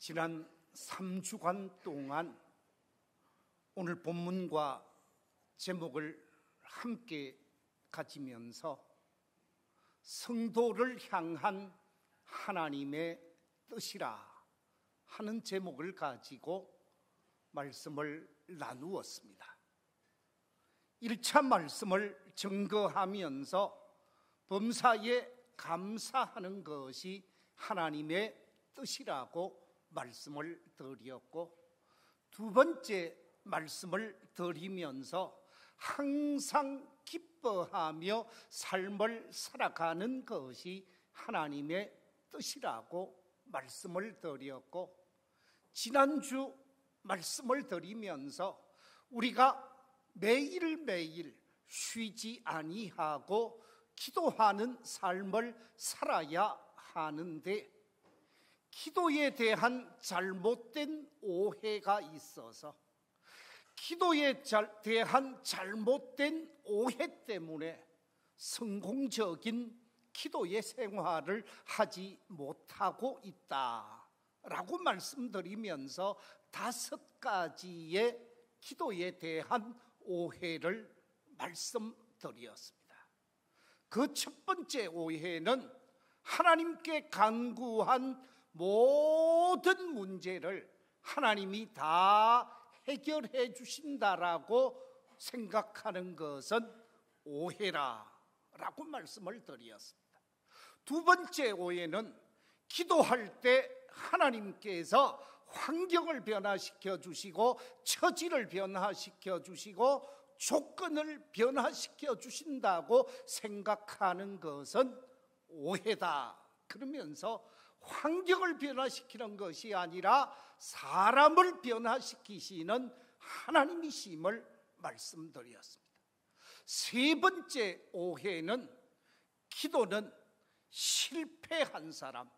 지난 3주간 동안 오늘 본문과 제목을 함께 가지면서 성도를 향한 하나님의 뜻이라 하는 제목을 가지고 말씀을 나누었습니다. 1차 말씀을 증거하면서 범사에 감사하는 것이 하나님의 뜻이라고 말씀을 드렸고, 두 번째 말씀을 드리면서 항상 기뻐하며 삶을 살아가는 것이 하나님의 뜻이라고 말씀을 드렸고, 지난주 말씀을 드리면서 우리가 매일매일 쉬지 아니하고 기도하는 삶을 살아야 하는데, 기도에 대한 잘못된 오해가 있어서 기도에 대한 잘못된 오해 때문에 성공적인 기도의 생활을 하지 못하고 있다라고 말씀드리면서 5가지의 기도에 대한 오해를 말씀드렸습니다. 그 첫 번째 오해는 하나님께 간구한 모든 문제를 하나님이 다 해결해 주신다라고 생각하는 것은 오해라라고 말씀을 드렸습니다. 두 번째 오해는 기도할 때 하나님께서 환경을 변화시켜 주시고 처지를 변화시켜 주시고 조건을 변화시켜 주신다고 생각하는 것은 오해다. 그러면서 환경을 변화시키는 것이 아니라 사람을 변화시키시는 하나님이심을 말씀드렸습니다. 세 번째 오해는 기도는 실패한 사람,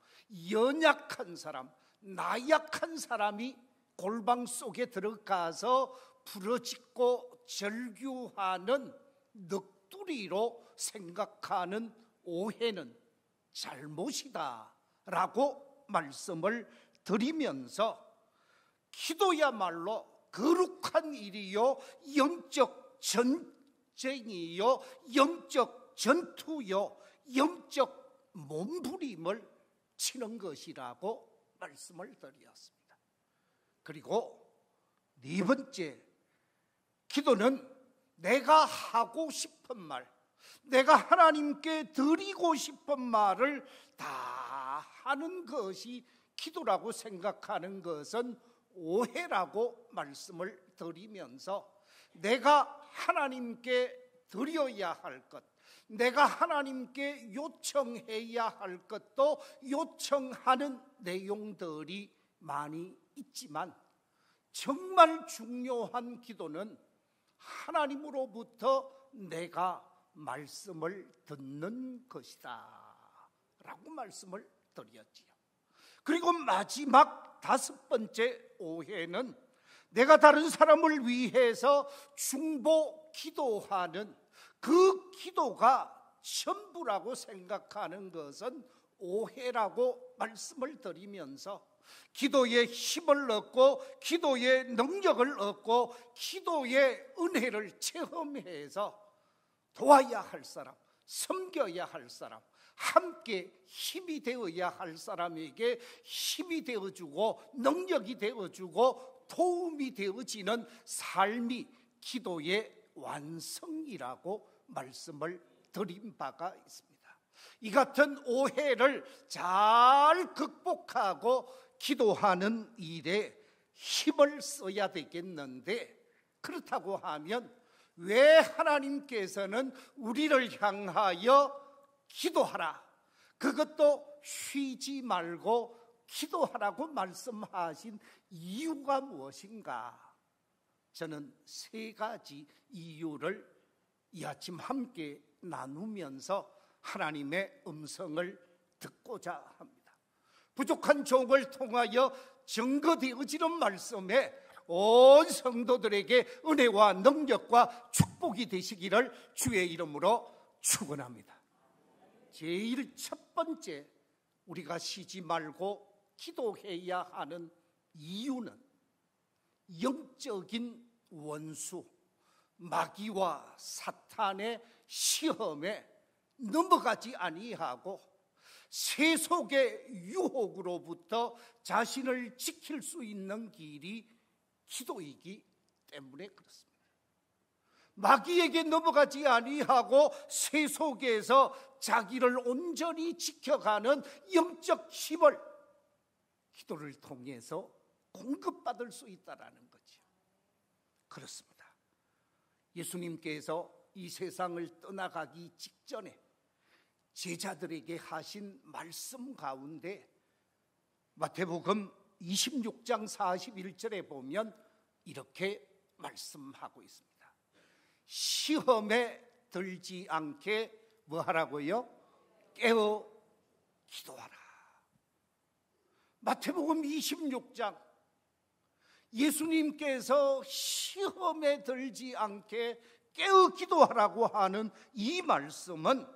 연약한 사람, 나약한 사람이 골방 속에 들어가서 부러지고 절규하는 넋두리로 생각하는 오해는 잘못이다 라고 말씀을 드리면서, 기도야말로 거룩한 일이요, 영적 전쟁이요, 영적 전투요, 영적 몸부림을 치는 것이라고 말씀을 드렸습니다. 그리고 네 번째, 기도는 내가 하고 싶은 말, 내가 하나님께 드리고 싶은 말을 다 하는 것이 기도라고 생각하는 것은 오해라고 말씀을 드리면서, 내가 하나님께 드려야 할 것, 내가 하나님께 요청해야 할 것도 요청하는 내용들이 많이 있지만, 정말 중요한 기도는 하나님으로부터 내가 말씀을 듣는 것이다 라고 말씀을 드렸지요. 그리고 마지막 5번째 오해는 내가 다른 사람을 위해서 중보 기도하는 그 기도가 전부라고 생각하는 것은 오해라고 말씀을 드리면서, 기도에 힘을 얻고 기도의 능력을 얻고 기도의 은혜를 체험해서 도와야 할 사람, 섬겨야 할 사람, 함께 힘이 되어야 할 사람에게 힘이 되어주고 능력이 되어주고 도움이 되어지는 삶이 기도의 완성이라고 말씀을 드린 바가 있습니다. 이 같은 오해를 잘 극복하고 기도하는 일에 힘을 써야 되겠는데, 그렇다고 하면 왜 하나님께서는 우리를 향하여 기도하라, 그것도 쉬지 말고 기도하라고 말씀하신 이유가 무엇인가? 저는 3가지 이유를 이 아침 함께 나누면서 하나님의 음성을 듣고자 합니다. 부족한 종을 통하여 증거되어지는 말씀에 온 성도들에게 은혜와 능력과 축복이 되시기를 주의 이름으로 축원합니다. 제일 첫 번째, 우리가 쉬지 말고 기도해야 하는 이유는 영적인 원수 마귀와 사탄의 시험에 넘어가지 아니하고 세속의 유혹으로부터 자신을 지킬 수 있는 길이 기도이기 때문에 그렇습니다. 마귀에게 넘어가지 아니하고 세속에서 자기를 온전히 지켜가는 영적 힘을 기도를 통해서 공급받을 수 있다는 거죠. 그렇습니다. 예수님께서 이 세상을 떠나가기 직전에 제자들에게 하신 말씀 가운데 마태복음 26장 41절에 보면 이렇게 말씀하고 있습니다. 시험에 들지 않게 뭐 하라고요? 깨어 기도하라. 마태복음 26장 예수님께서 시험에 들지 않게 깨어 기도하라고 하는 이 말씀은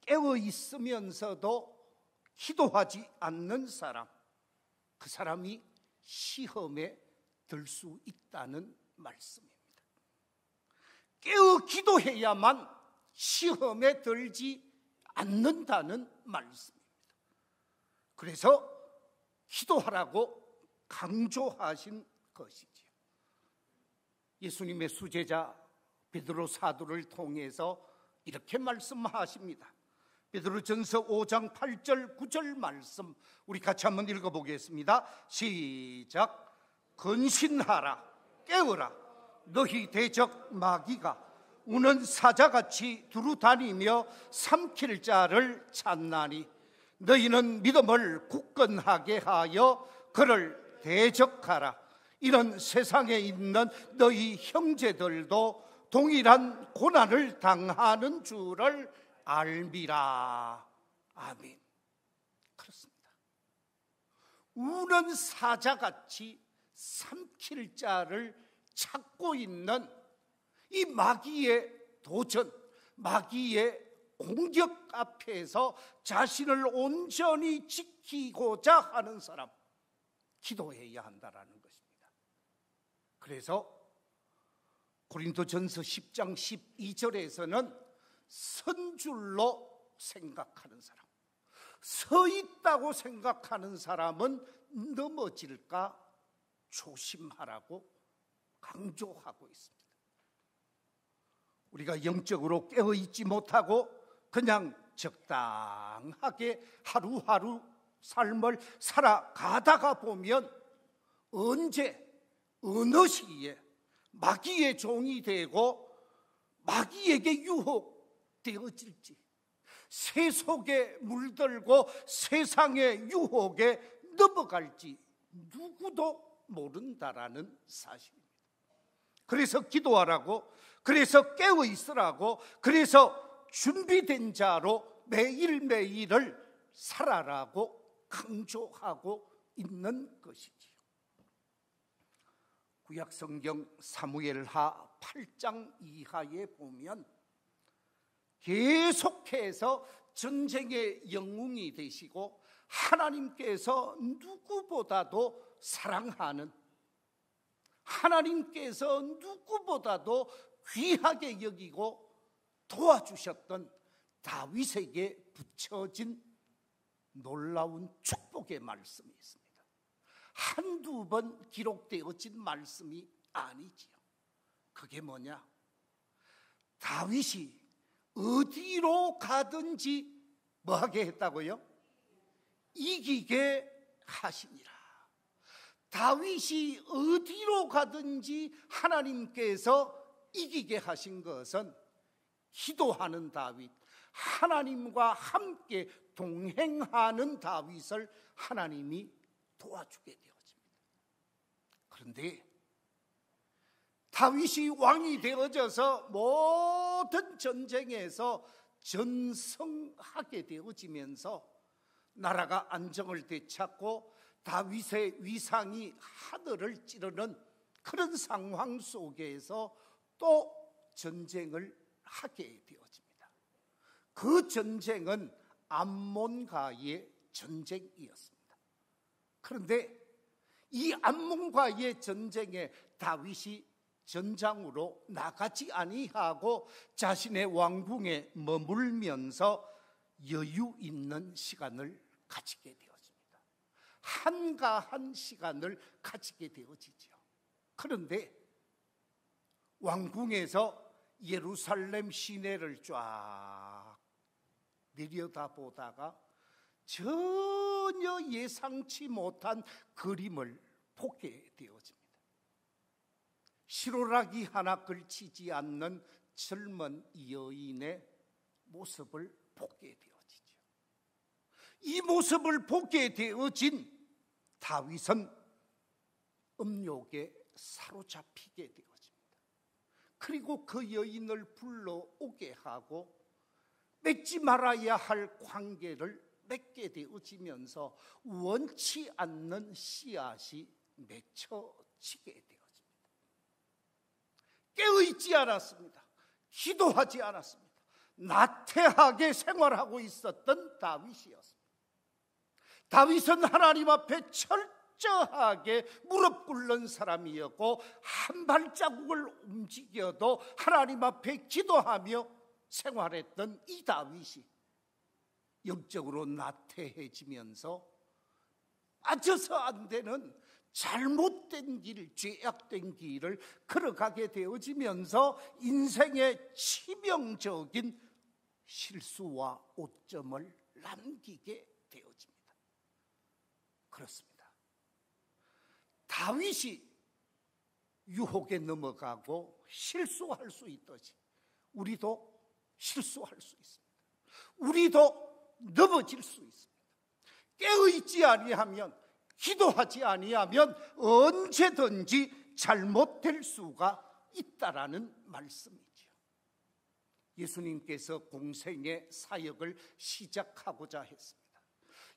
깨어 있으면서도 기도하지 않는 사람, 그 사람이 시험에 들 수 있다는 말씀입니다. 깨어 기도해야만 시험에 들지 않는다는 말씀입니다. 그래서 기도하라고 강조하신 것이지요. 예수님의 수제자 베드로 사도를 통해서 이렇게 말씀하십니다. 베드로전서 5장 8절 9절 말씀 우리 같이 한번 읽어보겠습니다. 시작. 근신하라 깨어라 너희 대적 마귀가 우는 사자같이 두루다니며 삼킬 자를 찾나니 너희는 믿음을 굳건하게 하여 그를 대적하라. 이런 세상에 있는 너희 형제들도 동일한 고난을 당하는 줄을 알미라. 아멘. 그렇습니다. 우는 사자같이 삼킬 자를 찾고 있는 이 마귀의 도전, 마귀의 공격 앞에서 자신을 온전히 지키고자 하는 사람, 기도해야 한다는 것입니다. 그래서 고린도전서 10장 12절에서는 선 줄로 생각하는 사람, 서 있다고 생각하는 사람은 넘어질까 조심하라고 강조하고 있습니다. 우리가 영적으로 깨어있지 못하고 그냥 적당하게 하루하루 삶을 살아가다가 보면 언제 어느 시기에 마귀의 종이 되고 마귀에게 유혹되어질지, 세속에 물들고 세상의 유혹에 넘어갈지 누구도 모른다라는 사실입니다. 그래서 기도하라고, 그래서 깨어 있으라고, 그래서 준비된 자로 매일매일을 살아라고 강조하고 있는 것이지요. 구약성경 사무엘하 8장 이하에 보면 계속해서 전쟁의 영웅이 되시고 하나님께서 누구보다도 사랑하는, 하나님께서 누구보다도 귀하게 여기고 도와주셨던 다윗에게 붙여진 놀라운 축복의 말씀이 있습니다. 한두 번 기록되어진 말씀이 아니지요. 그게 뭐냐? 다윗이 어디로 가든지 뭐하게 했다고요? 이기게 하시니라. 다윗이 어디로 가든지 하나님께서 이기게 하신 것은 기도하는 다윗, 하나님과 함께 동행하는 다윗을 하나님이 도와주게 되어집니다. 그런데 다윗이 왕이 되어져서 모든 전쟁에서 전승하게 되어지면서 나라가 안정을 되찾고 다윗의 위상이 하늘을 찌르는 그런 상황 속에서 또 전쟁을 하게 되어집니다. 그 전쟁은 암몬과의 전쟁이었습니다. 그런데 이 암몬과의 전쟁에 다윗이 전장으로 나가지 아니하고 자신의 왕궁에 머물면서 여유 있는 시간을 가지게 되었습니다. 한가한 시간을 가지게 되어지죠. 그런데 왕궁에서 예루살렘 시내를 쫙 내려다보다가 전혀 예상치 못한 그림을 보게 되어집니다. 시로라기 하나 걸치지 않는 젊은 여인의 모습을 보게 되어지죠. 이 모습을 보게 되어진 다윗은 음욕에 사로잡히게 되어집니다. 그리고 그 여인을 불러오게 하고 맺지 말아야 할 관계를 맺게 되어지면서 원치 않는 씨앗이 맺혀지게 되어집니다. 깨어있지 않았습니다. 기도하지 않았습니다. 나태하게 생활하고 있었던 다윗이었습니다. 다윗은 하나님 앞에 철저하게 무릎 꿇는 사람이었고 한 발자국을 움직여도 하나님 앞에 기도하며 생활했던 이 다윗이 영적으로 나태해지면서 빠져서 안 되는 잘못된 길, 죄악된 길을 걸어가게 되어지면서 인생의 치명적인 실수와 오점을 남기게 되어집니다. 그렇습니다. 다윗이 유혹에 넘어가고 실수할 수 있듯이 우리도 실수할 수 있습니다. 우리도 넘어질 수 있습니다. 깨어있지 아니하면, 기도하지 아니하면 언제든지 잘못될 수가 있다라는 말씀이죠. 예수님께서 공생의 사역을 시작하고자 했습니다.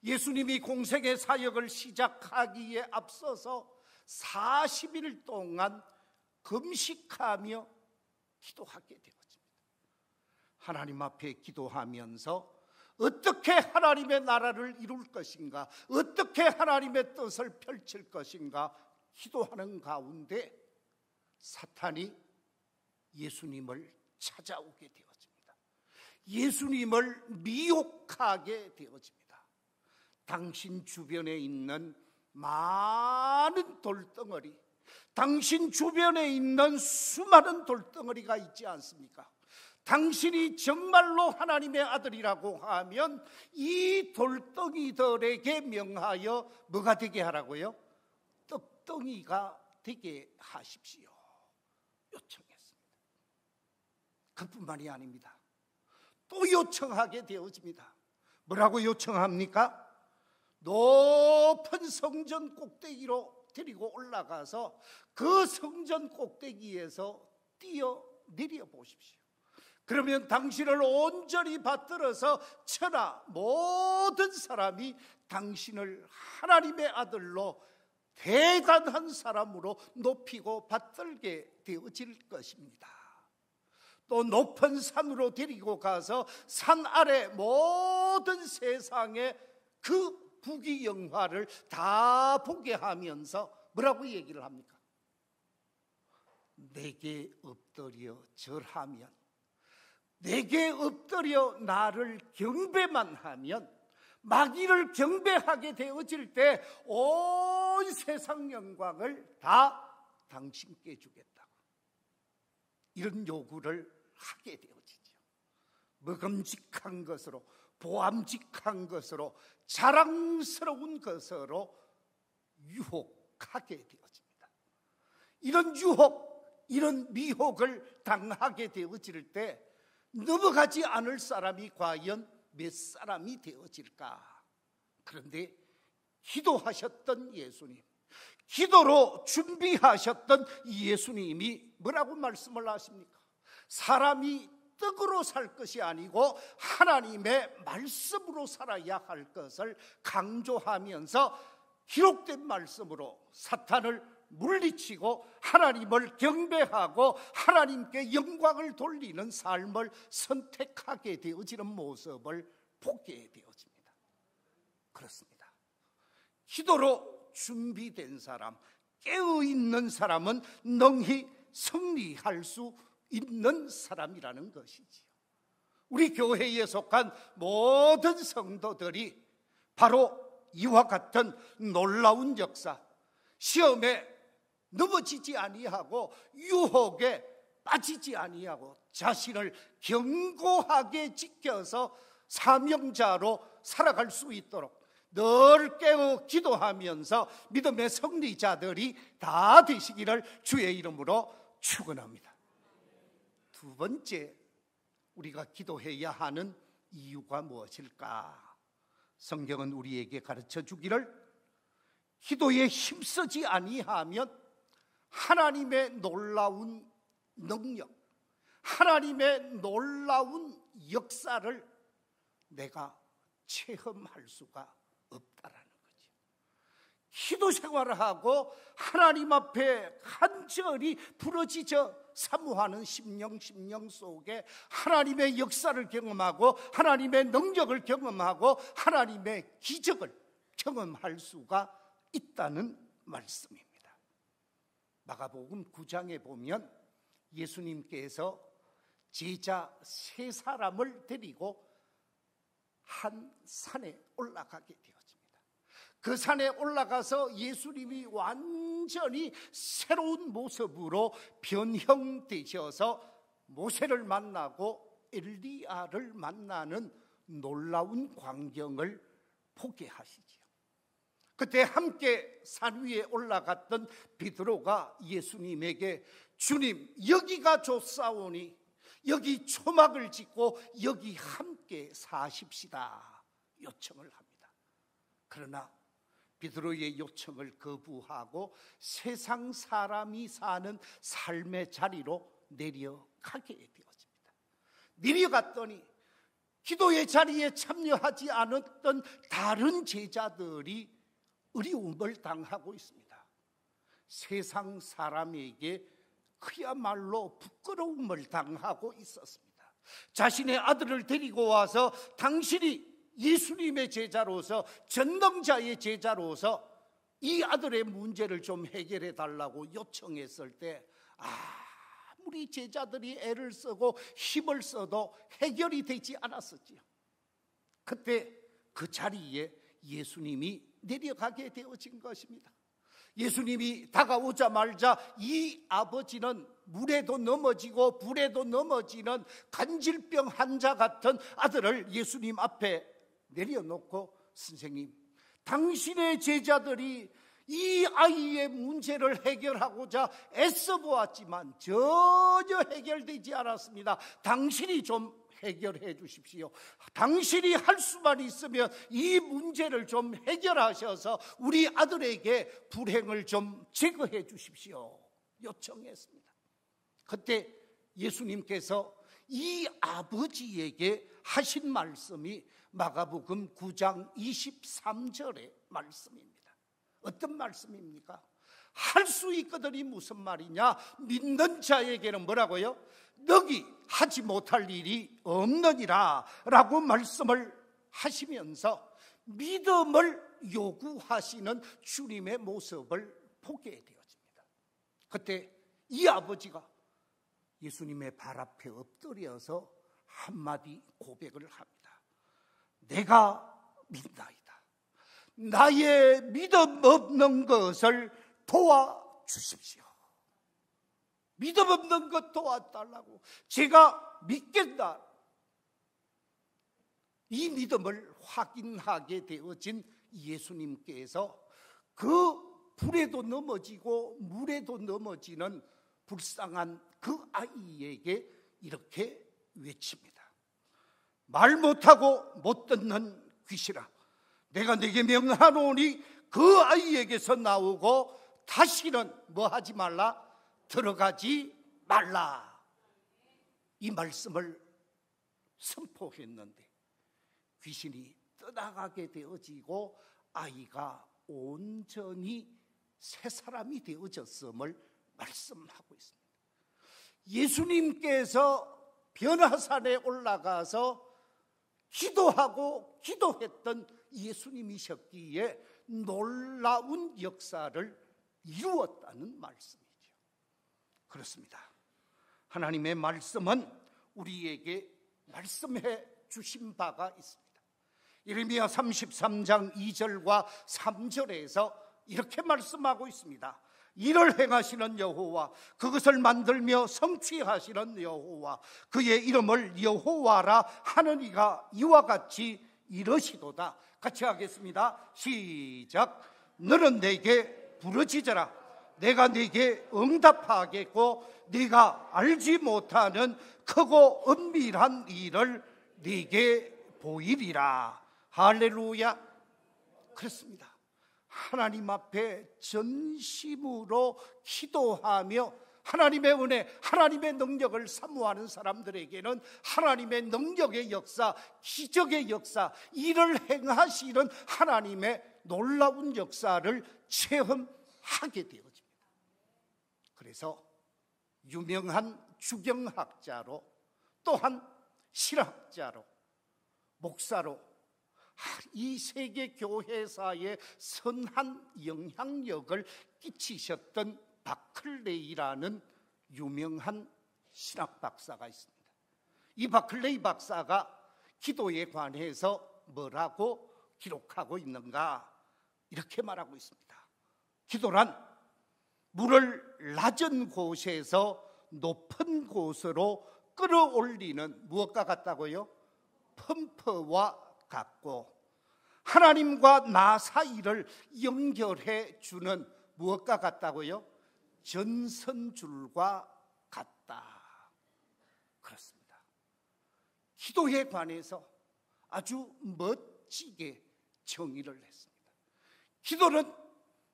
예수님이 공생의 사역을 시작하기에 앞서서 40일 동안 금식하며 기도하게 되었습니다. 하나님 앞에 기도하면서 어떻게 하나님의 나라를 이룰 것인가, 어떻게 하나님의 뜻을 펼칠 것인가 기도하는 가운데 사탄이 예수님을 찾아오게 되어집니다. 예수님을 미혹하게 되어집니다. 당신 주변에 있는 많은 돌덩어리, 당신 주변에 있는 수많은 돌덩어리가 있지 않습니까? 당신이 정말로 하나님의 아들이라고 하면 이 돌덩이들에게 명하여 뭐가 되게 하라고요? 떡덩이가 되게 하십시오 요청했습니다. 그뿐만이 아닙니다. 또 요청하게 되어집니다. 뭐라고 요청합니까? 높은 성전 꼭대기로 데리고 올라가서 그 성전 꼭대기에서 뛰어내려 보십시오. 그러면 당신을 온전히 받들어서 천하 모든 사람이 당신을 하나님의 아들로 대단한 사람으로 높이고 받들게 되어질 것입니다. 또 높은 산으로 데리고 가서 산 아래 모든 세상의 그 부귀영화를 다 보게 하면서 뭐라고 얘기를 합니까? 내게 엎드려 절하면, 내게 엎드려 나를 경배만 하면, 마귀를 경배하게 되어질 때 온 세상 영광을 다 당신께 주겠다고 이런 요구를 하게 되어지죠. 먹음직한 것으로, 보암직한 것으로, 자랑스러운 것으로 유혹하게 되어집니다. 이런 유혹, 이런 미혹을 당하게 되어질 때 넘어가지 않을 사람이 과연 몇 사람이 되어질까? 그런데 기도하셨던 예수님, 기도로 준비하셨던 예수님이 뭐라고 말씀을 하십니까? 사람이 떡으로 살 것이 아니고 하나님의 말씀으로 살아야 할 것을 강조하면서 기록된 말씀으로 사탄을 물리치고 하나님을 경배하고 하나님께 영광을 돌리는 삶을 선택하게 되어지는 모습을 보게 되어집니다. 그렇습니다. 기도로 준비된 사람, 깨어있는 사람은 능히 승리할 수 있는 사람이라는 것이지요. 우리 교회에 속한 모든 성도들이 바로 이와 같은 놀라운 역사, 시험에 넘어지지 아니하고 유혹에 빠지지 아니하고 자신을 견고하게 지켜서 사명자로 살아갈 수 있도록 늘 깨어 기도하면서 믿음의 승리자들이 다 되시기를 주의 이름으로 축원합니다. 두 번째, 우리가 기도해야 하는 이유가 무엇일까? 성경은 우리에게 가르쳐 주기를 기도에 힘쓰지 아니하면 하나님의 놀라운 능력, 하나님의 놀라운 역사를 내가 체험할 수가 없다라는 거죠. 기도 생활을 하고 하나님 앞에 간절히 부르짖어 사모하는 심령 속에 하나님의 역사를 경험하고 하나님의 능력을 경험하고 하나님의 기적을 경험할 수가 있다는 말씀입니다. 마가복음 9장에 보면 예수님께서 제자 3사람을 데리고 한 산에 올라가게 되었습니다. 그 산에 올라가서 예수님이 완전히 새로운 모습으로 변형되셔서 모세를 만나고 엘리야를 만나는 놀라운 광경을 보게 하시지요. 그때 함께 산 위에 올라갔던 베드로가 예수님에게 주님, 여기가 좋사오니 여기 초막을 짓고 여기 함께 사십시다 요청을 합니다. 그러나 베드로의 요청을 거부하고 세상 사람이 사는 삶의 자리로 내려가게 되었습니다. 내려갔더니 기도의 자리에 참여하지 않았던 다른 제자들이 어려움을 당하고 있습니다. 세상 사람에게 그야말로 부끄러움을 당하고 있었습니다. 자신의 아들을 데리고 와서 당신이 예수님의 제자로서, 전능자의 제자로서 이 아들의 문제를 좀 해결해 달라고 요청했을 때 아무리 제자들이 애를 쓰고 힘을 써도 해결이 되지 않았었지요. 그때 그 자리에 예수님이 내려가게 되어진 것입니다. 예수님이 다가오자마자 이 아버지는 물에도 넘어지고 불에도 넘어지는 간질병 환자 같은 아들을 예수님 앞에 내려놓고, 선생님, 당신의 제자들이 이 아이의 문제를 해결하고자 애써 보았지만 전혀 해결되지 않았습니다. 당신이 좀 해결해 주십시오. 당신이 할 수만 있으면 이 문제를 좀 해결하셔서 우리 아들에게 불행을 좀 제거해 주십시오 요청했습니다. 그때 예수님께서 이 아버지에게 하신 말씀이 마가복음 9장 23절의 말씀입니다. 어떤 말씀입니까? 할 수 있거든이 무슨 말이냐? 믿는 자에게는 뭐라고요? 너희 하지 못할 일이 없느니라 라고 말씀을 하시면서 믿음을 요구하시는 주님의 모습을 보게 되어집니다. 그때 이 아버지가 예수님의 발 앞에 엎드려서 한마디 고백을 합니다. 내가 믿나이다. 나의 믿음 없는 것을 도와주십시오. 믿음 없는 것 도와달라고. 제가 믿겠다. 이 믿음을 확인하게 되어진 예수님께서 그 불에도 넘어지고 물에도 넘어지는 불쌍한 그 아이에게 이렇게 외칩니다. 말 못하고 못 듣는 귀신아, 내가 네게 명하노니 그 아이에게서 나오고 다시는 뭐 하지 말라? 들어가지 말라. 이 말씀을 선포했는데 귀신이 떠나가게 되어지고 아이가 온전히 새 사람이 되어졌음을 말씀하고 있습니다. 예수님께서 변화산에 올라가서 기도하고 기도했던 예수님이셨기에 놀라운 역사를 이루었다는 말씀이죠. 그렇습니다. 하나님의 말씀은 우리에게 말씀해 주신 바가 있습니다. 예레미야 33장 2절과 3절에서 이렇게 말씀하고 있습니다. 이를 행하시는 여호와, 그것을 만들며 성취하시는 여호와, 그의 이름을 여호와라 하느니가 이와 같이 이러시도다. 같이 하겠습니다. 시작. 너는 내게 부르짖어라. 내가 네게 응답하겠고 네가 알지 못하는 크고 은밀한 일을 네게 보이리라. 할렐루야. 그렇습니다. 하나님 앞에 전심으로 기도하며 하나님의 은혜, 하나님의 능력을 사모하는 사람들에게는 하나님의 능력의 역사, 기적의 역사, 이를 행하시는 하나님의 놀라운 역사를 체험하게 되어집니다. 그래서 유명한 주경학자로, 또한 신학자로, 목사로 이 세계 교회사에 선한 영향력을 끼치셨던 바클레이라는 유명한 신학 박사가 있습니다. 이 바클레이 박사가 기도에 관해서 뭐라고 기록하고 있는가? 이렇게 말하고 있습니다. 기도란 물을 낮은 곳에서 높은 곳으로 끌어올리는 무엇과 같다고요? 펌프와 같고, 하나님과 나 사이를 연결해 주는 무엇과 같다고요? 전선줄과 같다. 그렇습니다. 기도에 관해서 아주 멋지게 정의를 했습니다. 기도는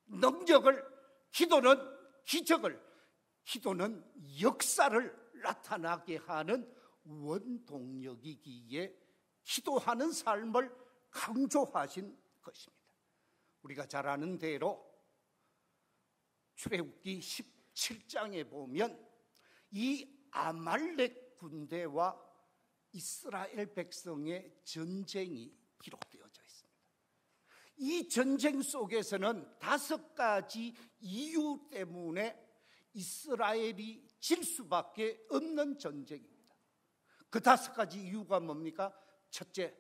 능력을, 기도는 기적을, 기도는 역사를 나타나게 하는 원동력이기에 기도하는 삶을 강조하신 것입니다. 우리가 잘 아는 대로 출애굽기 17장에 보면 이 아말렉 군대와 이스라엘 백성의 전쟁이 기록되어져 있습니다. 이 전쟁 속에서는 5가지 이유 때문에 이스라엘이 질 수밖에 없는 전쟁입니다. 그 5가지 이유가 뭡니까? 첫째,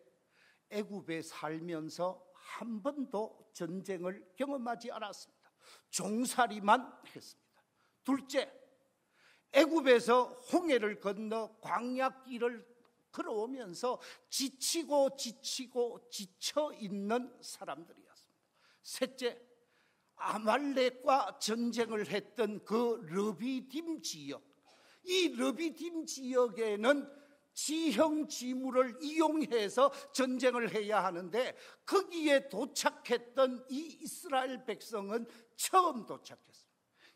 애굽에 살면서 한 번도 전쟁을 경험하지 않았습니다. 종살이만 했습니다. 둘째, 애굽에서 홍해를 건너 광야길을 걸어오면서 지치고 지쳐 있는 사람들이었습니다. 셋째, 아말렉과 전쟁을 했던 그 르비딤 지역, 이 르비딤 지역에는 지형 지물을 이용해서 전쟁을 해야 하는데 거기에 도착했던 이 이스라엘 백성은 처음 도착했습니다.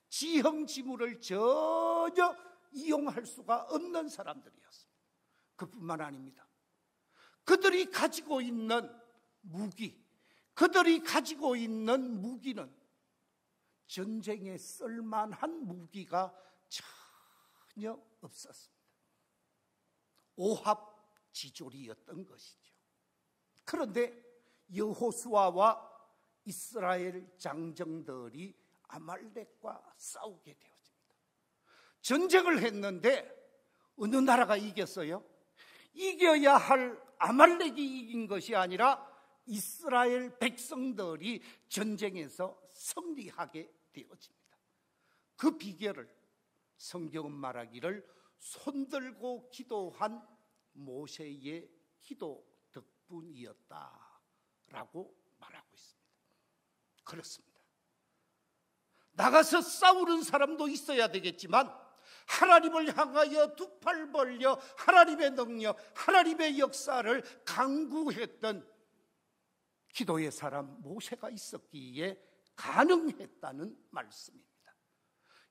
지형 지물을 전혀 이용할 수가 없는 사람들이었습니다. 그뿐만 아닙니다. 그들이 가지고 있는 무기, 그들이 가지고 있는 무기는 전쟁에 쓸만한 무기가 전혀 없었습니다. 오합지졸이었던 것이죠. 그런데 여호수아와 이스라엘 장정들이 아말렉과 싸우게 되어집니다. 전쟁을 했는데 어느 나라가 이겼어요? 이겨야 할 아말렉이 이긴 것이 아니라 이스라엘 백성들이 전쟁에서 승리하게 되어집니다. 그 비결을 성경은 말하기를 손들고 기도한 모세의 기도 덕분이었다라고 말하고 있습니다. 그렇습니다. 나가서 싸우는 사람도 있어야 되겠지만 하나님을 향하여 두 팔 벌려 하나님의 능력, 하나님의 역사를 강구했던 기도의 사람 모세가 있었기에 가능했다는 말씀입니다.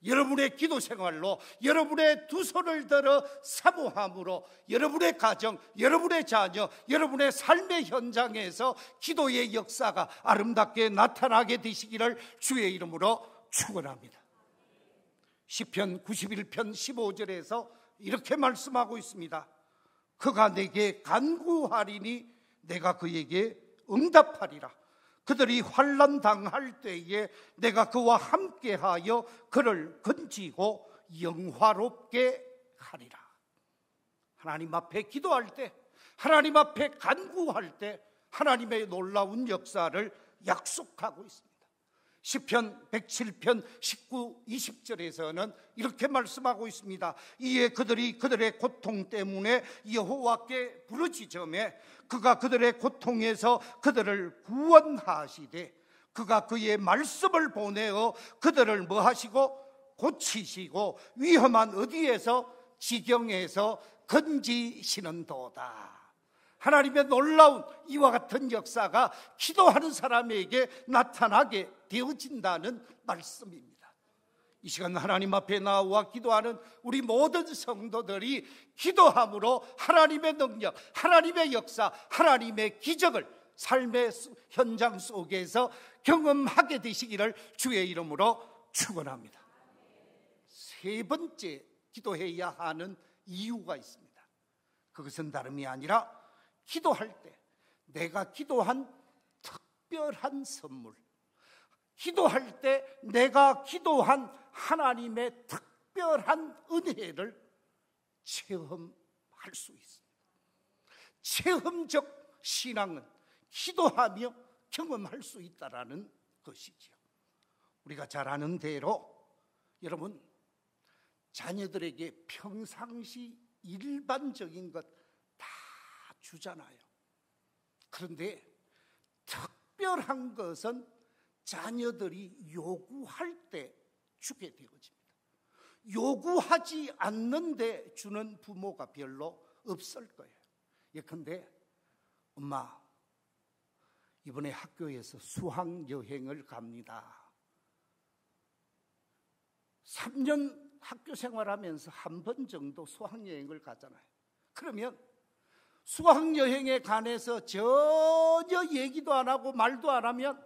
여러분의 기도 생활로, 여러분의 두 손을 들어 사모함으로 여러분의 가정, 여러분의 자녀, 여러분의 삶의 현장에서 기도의 역사가 아름답게 나타나게 되시기를 주의 이름으로 축원합니다. 시편 91편 15절에서 이렇게 말씀하고 있습니다. 그가 내게 간구하리니 내가 그에게 응답하리라. 그들이 환난 당할 때에 내가 그와 함께하여 그를 건지고 영화롭게 하리라. 하나님 앞에 기도할 때, 하나님 앞에 간구할 때 하나님의 놀라운 역사를 약속하고 있습니다. 시편 107편 19, 20절에서는 이렇게 말씀하고 있습니다. 이에 그들이 그들의 고통 때문에 여호와께 부르짖으매 그가 그들의 고통에서 그들을 구원하시되 그가 그의 말씀을 보내어 그들을 뭐하시고 고치시고 위험한 어디에서 지경에서 건지시는도다. 하나님의 놀라운 이와 같은 역사가 기도하는 사람에게 나타나게 되어진다는 말씀입니다. 이 시간 하나님 앞에 나와 기도하는 우리 모든 성도들이 기도함으로 하나님의 능력, 하나님의 역사, 하나님의 기적을 삶의 현장 속에서 경험하게 되시기를 주의 이름으로 축원합니다. 세 번째 기도해야 하는 이유가 있습니다. 그것은 다름이 아니라 기도할 때 내가 기도한 특별한 선물, 기도할 때 내가 기도한 하나님의 특별한 은혜를 체험할 수 있습니다. 체험적 신앙은 기도하며 경험할 수 있다라는 것이지요. 우리가 잘 아는 대로 여러분, 자녀들에게 평상시 일반적인 것 다 주잖아요. 그런데 특별한 것은 자녀들이 요구할 때 주게 되어집니다. 요구하지 않는데 주는 부모가 별로 없을 거예요. 예컨대 엄마, 이번에 학교에서 수학여행을 갑니다. 3년 학교 생활하면서 한 번 정도 수학여행을 가잖아요. 그러면 수학여행에 관해서 전혀 얘기도 안 하고 말도 안 하면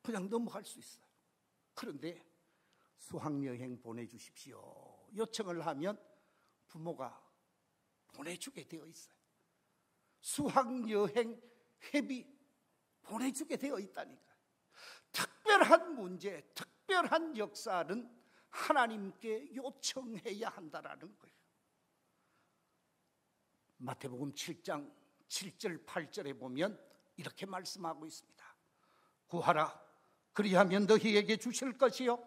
그냥 넘어갈 수 있어요. 그런데 수학여행 보내주십시오 요청을 하면 부모가 보내주게 되어 있어요. 수학여행 회비 보내주게 되어 있다니까요. 특별한 문제, 특별한 역사는 하나님께 요청해야 한다라는 거예요. 마태복음 7장 7절 8절에 보면 이렇게 말씀하고 있습니다. 구하라 그리하면 너희에게 주실 것이요,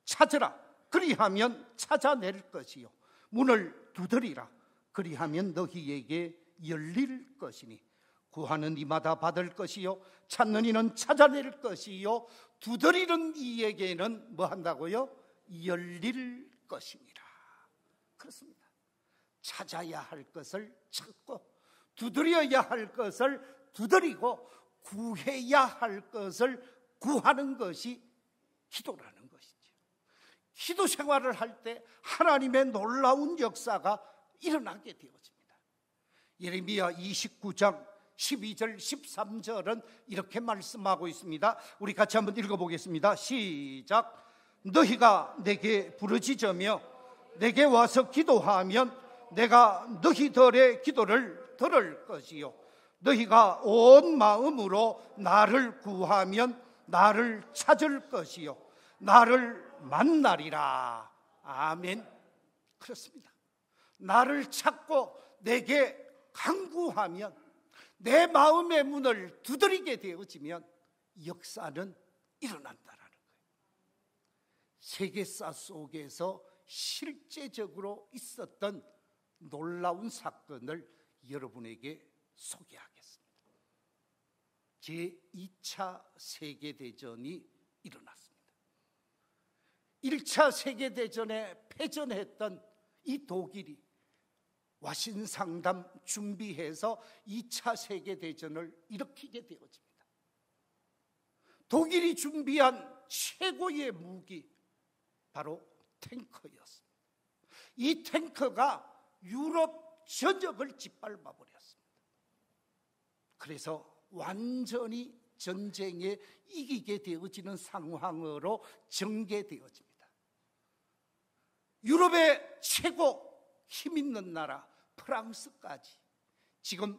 찾으라 그리하면 찾아낼 것이요, 문을 두드리라 그리하면 너희에게 열릴 것이니 구하는 이마다 받을 것이요, 찾는 이는 찾아낼 것이요, 두드리는 이에게는 뭐 한다고요? 열릴 것이니라. 그렇습니다. 찾아야 할 것을 찾고 두드려야 할 것을 두드리고 구해야 할 것을 구하는 것이 기도라는 것이죠. 기도 생활을 할 때 하나님의 놀라운 역사가 일어나게 되어집니다. 예레미야 29장 12절 13절은 이렇게 말씀하고 있습니다. 우리 같이 한번 읽어보겠습니다. 시작. 너희가 내게 부르짖으며 내게 와서 기도하면 내가 너희들의 기도를 들을 것이요, 너희가 온 마음으로 나를 구하면 나를 찾을 것이요, 나를 만나리라. 아멘. 그렇습니다. 나를 찾고 내게 간구하면, 내 마음의 문을 두드리게 되어지면 역사는 일어난다라는 거예요. 세계사 속에서 실제적으로 있었던 놀라운 사건을 여러분에게 소개하겠습니다. 제2차 세계대전이 일어났습니다. 1차 세계대전에 패전했던 이 독일이 와신상담 준비해서 2차 세계대전을 일으키게 되어집니다. 독일이 준비한 최고의 무기, 바로 탱커였습니다. 이 탱커가 유럽 전역을 짓밟아 버렸습니다. 그래서 완전히 전쟁에 이기게 되어지는 상황으로 전개되어집니다. 유럽의 최고 힘 있는 나라 프랑스까지 지금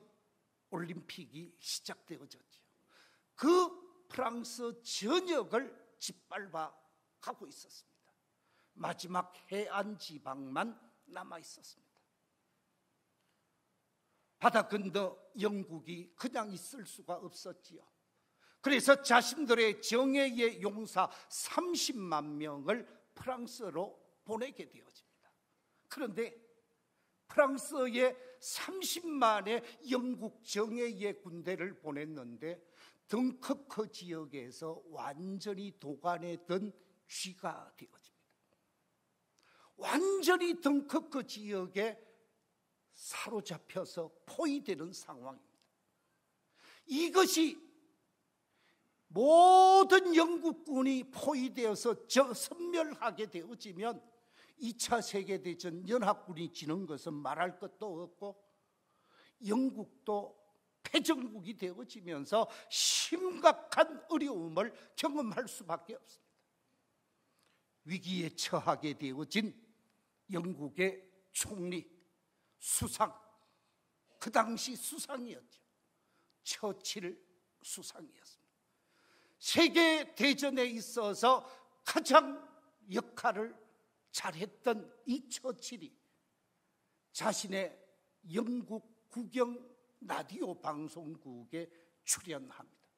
올림픽이 시작되어졌죠. 그 프랑스 전역을 짓밟아 가고 있었습니다. 마지막 해안 지방만 남아 있었습니다. 바다 건너 영국이 그냥 있을 수가 없었지요. 그래서 자신들의 정예의 용사 30만 명을 프랑스로 보내게 되어집니다. 그런데 프랑스에 30만의 영국 정예의 군대를 보냈는데 덩커크 지역에서 완전히 도간에 든 쥐가 되어집니다. 완전히 덩커크 지역에 사로잡혀서 포위되는 상황입니다. 이것이 모든 영국군이 포위되어서 섬멸하게 되어지면 2차 세계대전 연합군이 지는 것은 말할 것도 없고 영국도 패전국이 되어지면서 심각한 어려움을 경험할 수밖에 없습니다. 위기에 처하게 되어진 영국의 총리, 수상, 그 당시 수상이었죠. 처칠 수상이었습니다. 세계대전에 있어서 가장 역할을 잘했던 이 처칠이 자신의 영국 국영 라디오 방송국에 출연합니다.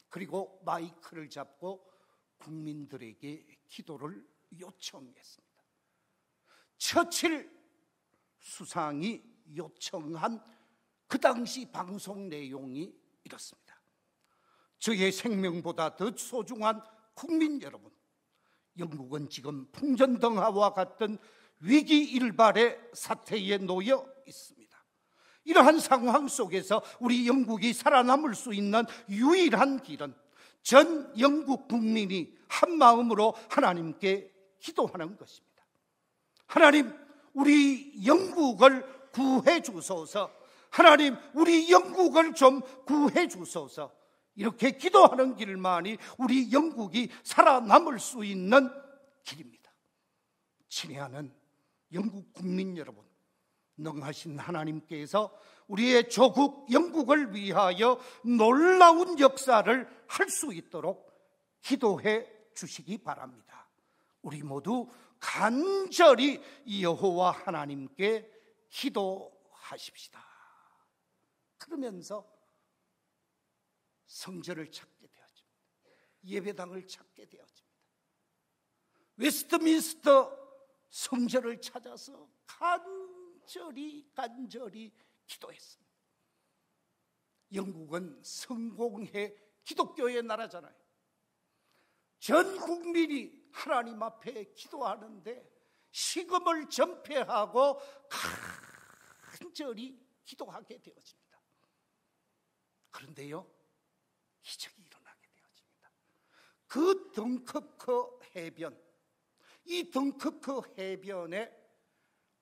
그리고 마이크를 잡고 국민들에게 기도를 요청했습니다. 처칠 수상이 요청한 그 당시 방송 내용이 이렇습니다. 저의 생명보다 더 소중한 국민 여러분, 영국은 지금 풍전등화와 같은 위기일발의 사태에 놓여 있습니다. 이러한 상황 속에서 우리 영국이 살아남을 수 있는 유일한 길은 전 영국 국민이 한 마음으로 하나님께 기도하는 것입니다. 하나님, 우리 영국을 구해 주소서. 하나님, 우리 영국을 좀 구해 주소서. 이렇게 기도하는 길만이 우리 영국이 살아남을 수 있는 길입니다. 친애하는 영국 국민 여러분, 능하신 하나님께서 우리의 조국 영국을 위하여 놀라운 역사를 할 수 있도록 기도해 주시기 바랍니다. 우리 모두 간절히 여호와 하나님께 기도하십시다. 그러면서 성전을 찾게 되어집니다. 예배당을 찾게 되어집니다. 웨스트민스터 성전을 찾아서 간절히 기도했습니다. 영국은 성공회 기독교의 나라잖아요. 전 국민이 하나님 앞에 기도하는데 식음을 전폐하고 간절히 기도하게 되어집니다. 그런데요, 기적이 일어나게 되어집니다. 그 덩커크 해변, 이 덩커크 해변에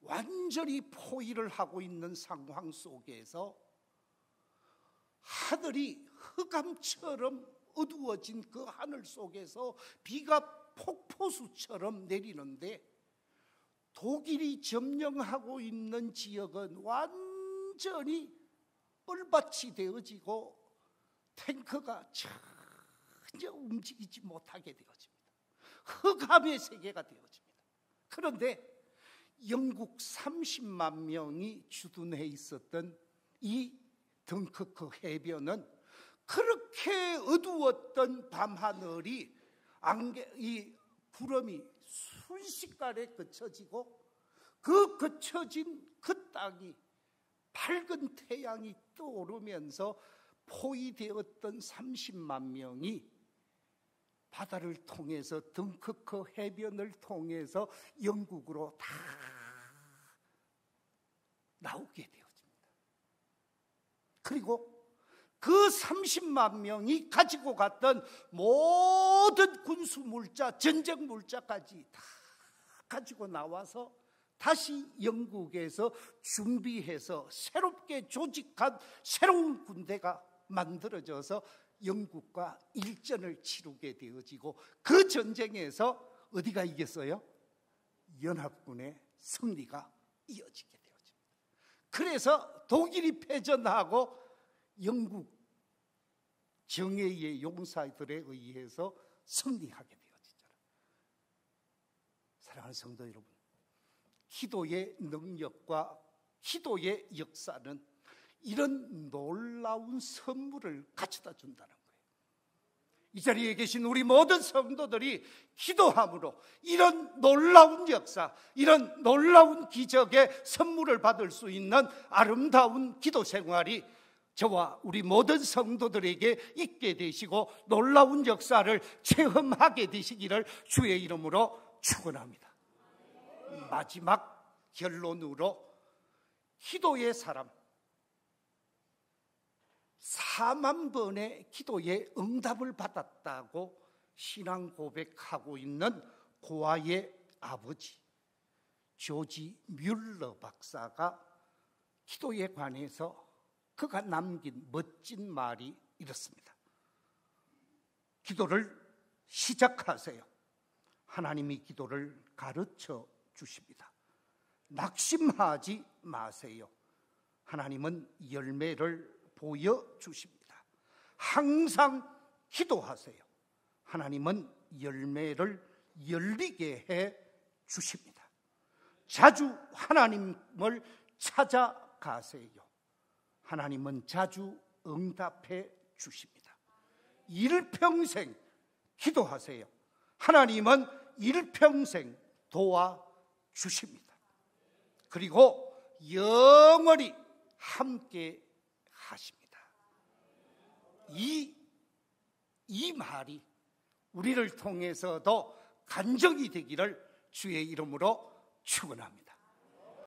완전히 포위를 하고 있는 상황 속에서 하늘이 흑암처럼 어두워진 그 하늘 속에서 비가 폭포수처럼 내리는데 독일이 점령하고 있는 지역은 완전히 뻘밭이 되어지고 탱크가 전혀 움직이지 못하게 되어집니다. 흑암의 세계가 되어집니다. 그런데 영국 30만 명이 주둔해 있었던 이 덩커크 해변은 그렇게 어두웠던 밤하늘이 이 구름이 순식간에 그쳐지고 그 그쳐진 그 땅이 밝은 태양이 떠오르면서 포위되었던 30만 명이 바다를 통해서 덩커크 해변을 통해서 영국으로 다 나오게 되어집니다. 그리고 그 30만 명이 가지고 갔던 모든 군수 물자, 전쟁 물자까지 다 가지고 나와서 다시 영국에서 준비해서 새롭게 조직한 새로운 군대가 만들어져서 영국과 일전을 치르게 되어지고 그 전쟁에서 어디가 이겼어요? 연합군의 승리가 이어지게 되어집니다. 그래서 독일이 패전하고 영국 정예의 용사들에 의해서 승리하게 되어지잖아요. 사랑하는 성도 여러분, 기도의 능력과 기도의 역사는 이런 놀라운 선물을 가져다 준다는 거예요. 이 자리에 계신 우리 모든 성도들이 기도함으로 이런 놀라운 역사, 이런 놀라운 기적의 선물을 받을 수 있는 아름다운 기도 생활이 저와 우리 모든 성도들에게 있게 되시고 놀라운 역사를 체험하게 되시기를 주의 이름으로 축원합니다. 마지막 결론으로 기도의 사람, 4만 번의 기도에 응답을 받았다고 신앙 고백하고 있는 고아의 아버지 조지 뮬러 박사가 기도에 관해서 그가 남긴 멋진 말이 이렇습니다. 기도를 시작하세요. 하나님이 기도를 가르쳐 주십니다. 낙심하지 마세요. 하나님은 열매를 보여주십니다. 항상 기도하세요. 하나님은 열매를 열리게 해 주십니다. 자주 하나님을 찾아가세요. 하나님은 자주 응답해 주십니다. 일평생 기도하세요. 하나님은 일평생 도와주십니다. 그리고 영원히 함께 하십니다. 이 말이 우리를 통해서도 간증이 되기를 주의 이름으로 축원합니다.